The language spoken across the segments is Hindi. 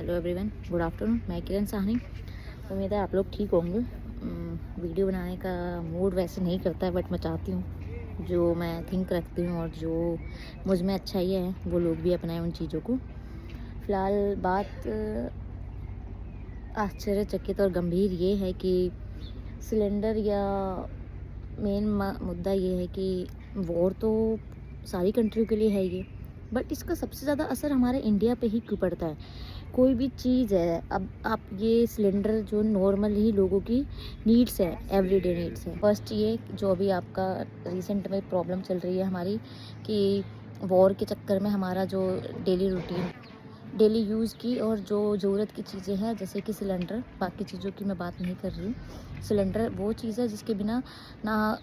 Hello everyone, good afternoon. मैं किरण साहनी। उम्मीद है आप लोग ठीक होंगे। वीडियो बनाने का मूड वैसे नहीं करता है, बट मैं चाहती हूँ जो मैं थिंक रखती हूँ और जो मुझ में अच्छाई है वो लोग भी अपनाएं उन चीज़ों को। फ़िलहाल बात आश्चर्यचकित और गंभीर ये है कि सिलेंडर या मेन मुद्दा ये है कि वॉर तो सारी कंट्रियों के लिए है ये, बट इसका सबसे ज़्यादा असर हमारे इंडिया पे ही क्यों पड़ता है। कोई भी चीज़ है, अब आप ये सिलेंडर जो नॉर्मल ही लोगों की नीड्स है, एवरीडे नीड्स है। फर्स्ट ये जो अभी आपका रिसेंट में प्रॉब्लम चल रही है हमारी कि वॉर के चक्कर में हमारा जो डेली रूटीन, डेली यूज़ की और जो ज़रूरत की चीज़ें हैं जैसे कि सिलेंडर, बाकी चीज़ों की मैं बात नहीं कर रही हूँ। सिलेंडर वो चीज़ है जिसके बिना ना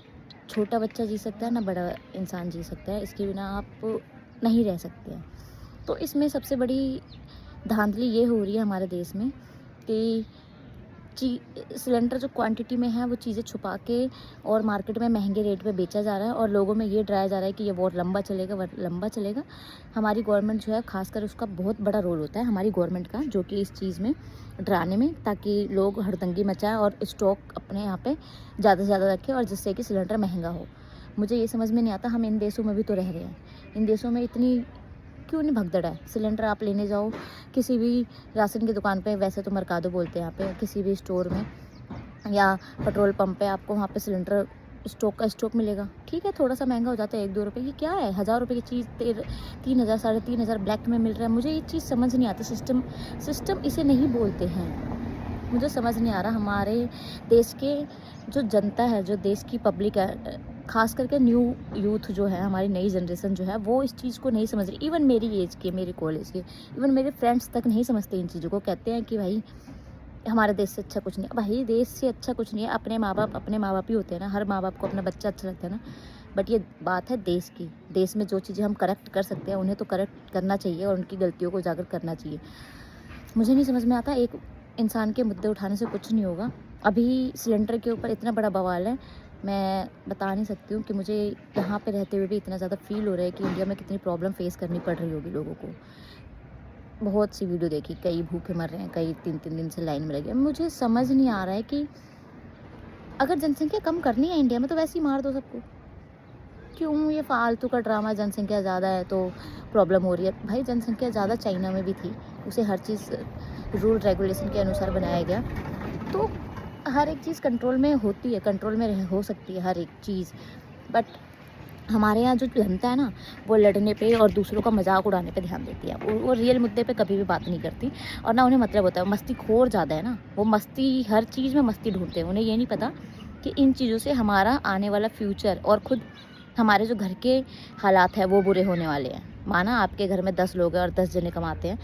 छोटा बच्चा जी सकता है ना बड़ा इंसान जी सकता है, इसके बिना आप नहीं रह सकते हैं। तो इसमें सबसे बड़ी धांधली ये हो रही है हमारे देश में कि सिलेंडर जो क्वांटिटी में है वो चीज़ें छुपा के और मार्केट में महंगे रेट पे बेचा जा रहा है और लोगों में ये डराया जा रहा है कि ये वॉर लंबा चलेगा। हमारी गवर्नमेंट जो है, खासकर उसका बहुत बड़ा रोल होता है हमारी गवर्नमेंट का, जो कि इस चीज़ में डराने में, ताकि लोग हड़दंगी मचाएं और स्टॉक अपने यहाँ पे ज़्यादा से ज़्यादा रखें और जिससे कि सिलेंडर महंगा हो। मुझे ये समझ में नहीं आता, हम इन देशों में भी तो रह रहे हैं, इन देशों में इतनी क्यों नहीं भगदड़ है। सिलेंडर आप लेने जाओ किसी भी राशन की दुकान पे, वैसे तो मरकादो बोलते हैं यहाँ पे, किसी भी स्टोर में या पेट्रोल पंप पे आपको वहाँ पे सिलेंडर स्टॉक मिलेगा। ठीक है, थोड़ा सा महंगा हो जाता है, 1-2 रुपये की क्या है, 1000 रुपये की चीज़ 3000 3,500 ब्लैक में मिल रहा है। मुझे ये चीज़ समझ नहीं आती। सिस्टम इसे नहीं बोलते हैं। मुझे समझ नहीं आ रहा, हमारे देश के जो जनता है, जो देश की पब्लिक है, खास करके न्यू यूथ जो है, हमारी नई जनरेशन जो है, वो इस चीज़ को नहीं समझ रही। इवन मेरी एज के, मेरे कॉलेज के, इवन मेरे फ्रेंड्स तक नहीं समझते इन चीज़ों को। कहते हैं कि भाई हमारे देश से अच्छा कुछ नहीं है। भाई देश से अच्छा कुछ नहीं है, अपने माँ बाप ही होते हैं ना। हर माँ बाप को अपना बच्चा अच्छा लगता है ना। बट ये बात है देश की। देश में जो चीज़ें हम करेक्ट कर सकते हैं उन्हें तो करेक्ट करना चाहिए और उनकी गलतियों को उजागर करना चाहिए। मुझे नहीं समझ में आता, एक इंसान के मुद्दे उठाने से कुछ नहीं होगा। अभी सिलेंडर के ऊपर इतना बड़ा बवाल है, मैं बता नहीं सकती हूँ कि मुझे यहाँ पे रहते हुए भी इतना ज़्यादा फील हो रहा है कि इंडिया में कितनी प्रॉब्लम फेस करनी पड़ रही होगी लोगों को। बहुत सी वीडियो देखी, कई भूखे मर रहे हैं, कई 3-3 दिन से लाइन में लगे हैं। मुझे समझ नहीं आ रहा है कि अगर जनसंख्या कम करनी है इंडिया में तो वैसे ही मार दो सबको। क्यों ये फालतू का ड्रामा, जनसंख्या ज़्यादा है तो प्रॉब्लम हो रही है। भाई जनसंख्या ज़्यादा चाइना में भी थी, उसे हर चीज़ रूल रेगुलेशन के अनुसार बनाया गया। तो हर एक चीज़ कंट्रोल में होती है, कंट्रोल में हो सकती है हर एक चीज़। बट हमारे यहाँ जो जनता है ना, वो लड़ने पे और दूसरों का मजाक उड़ाने पे ध्यान देती है। वो रियल मुद्दे पे कभी भी बात नहीं करती और ना उन्हें मतलब होता है। मस्तीखोर ज़्यादा है ना, वो मस्ती, हर चीज़ में मस्ती ढूंढते हैं। उन्हें ये नहीं पता कि इन चीज़ों से हमारा आने वाला फ्यूचर और खुद हमारे जो घर के हालात हैं वो बुरे होने वाले हैं। माना आपके घर में 10 लोग हैं और 10 जने कमाते हैं,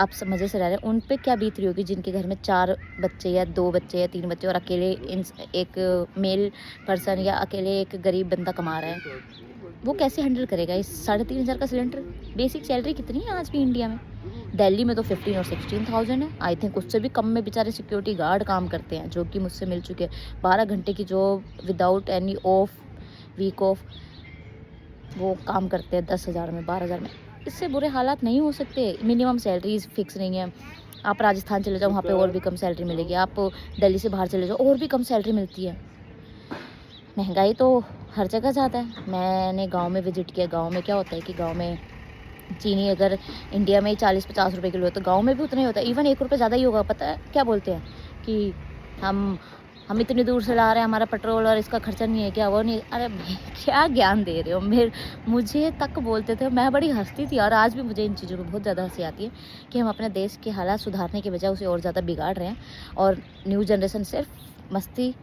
आप मज़े से रह रहे हैं, उन पे क्या बीत रही होगी जिनके घर में 4 बच्चे या 2 बच्चे या 3 बच्चे और अकेले एक मेल पर्सन या अकेले एक गरीब बंदा कमा रहा है। वो कैसे हैंडल करेगा इस 3,500 का सिलेंडर। बेसिक सैलरी कितनी है आज भी इंडिया में? दिल्ली में तो 15 और 16,000 है। आई थिंक उससे भी कम में बेचारे सिक्योरिटी गार्ड काम करते हैं, जो कि मुझसे मिल चुके हैं। 12 घंटे की job without any off, week off, वो काम करते हैं 10,000 में, 12,000 में। इससे बुरे हालात नहीं हो सकते। मिनिमम सैलरीज फिक्स नहीं है। आप राजस्थान चले जाओ, वहाँ पे और भी कम सैलरी मिलेगी। आप दिल्ली से बाहर चले जाओ, और भी कम सैलरी मिलती है। महंगाई तो हर जगह ज़्यादा है। मैंने गांव में विज़िट किया। गांव में क्या होता है कि गांव में चीनी अगर इंडिया में 40-50 रुपए किलो है तो गांव में भी उतना ही होता है। इवन 1 रुपये ज़्यादा ही होगा। पता है क्या बोलते हैं कि हम इतनी दूर से ला रहे हैं, हमारा पेट्रोल और इसका खर्चा नहीं है क्या, वो नहीं। अरे क्या ज्ञान दे रहे हो। मुझे तक बोलते थे, मैं बड़ी हंसती थी। और आज भी मुझे इन चीज़ों पर बहुत ज़्यादा हंसी आती है कि हम अपने देश के हालात सुधारने के बजाय उसे और ज़्यादा बिगाड़ रहे हैं। और न्यू जनरेशन सिर्फ मस्ती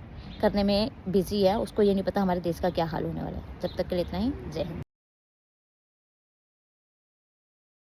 करने में बिजी है, उसको ये नहीं पता हमारे देश का क्या हाल होने वाला है। जब तक के लिए इतना ही। जय हिंद।